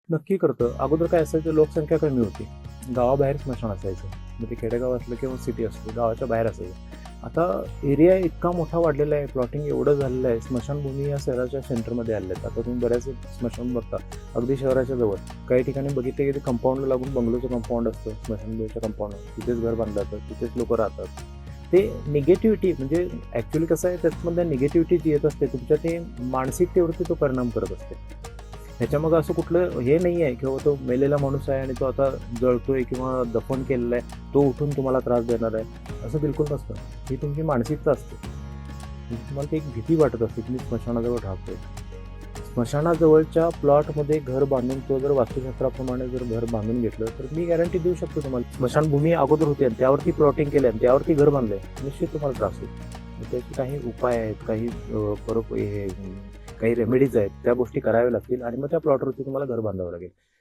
नक्की करतं. अगोदर काय असायचं, लोकसंख्या कमी होती. गावाबाहेर स्मशान असायचं. मग ते खेडेगाव असलं किंवा सिटी असतो, गावाच्या बाहेर असायचं. आता एरिया इतका मोठा वाढलेला आहे, प्लॉटिंग एवढं झालेलं आहे, स्मशानभूमी या शहराच्या सेंटरमध्ये आलेल्या आहेत. आता तुम्ही बऱ्याच स्मशान बघता, अगदी शहराच्या जवळ. काही ठिकाणी बघितले की ते कंपाऊंडला लागून बंगलोचं कंपाऊंड असतं, स्मशानभूमीच्या कंपाऊंडवर. तिथेच घर बांधलं जातं, तिथेच लोकं राहतात. ते निगेटिव्हिटी म्हणजे ॲक्च्युअली कसं आहे, त्याच्यामधल्या निगेटिव्हिटी जी येत असते, तुमच्या ते मानसिकतेवरती तो परिणाम करत असते. ह्याच्यामागं असं कुठलं हे नाही आहे किंवा तो मेलेला माणूस आहे आणि तो आता जळतोय किंवा दफन केलेला आहे, तो उठून तुम्हाला त्रास देणार आहे, असं बिलकुल नसतं. ही तुमची मानसिकता असते. म्हणजे तुम्हाला ती एक भीती वाटत असते की मी स्मशानाजवळ राहतोय. स्मशानाजवळच्या प्लॉटमध्ये घर बांधून तो जर वास्तुशास्त्राप्रमाणे जर घर बांधून घेतलं, तर मी गॅरंटी देऊ शकतो तुम्हाला. स्मशानभूमी अगोदर होती आणि त्यावरती प्लॉटिंग केलं आणि त्यावरती घर बांधलंय, निश्चित तुम्हाला त्रास होईल. मग त्याचे काही उपाय आहेत, काही काही रेमेडीज आहेत, त्या गोष्टी कराव्या लागतील आणि मग त्या प्लॉटवरती तुम्हाला घर बांधावं लागेल.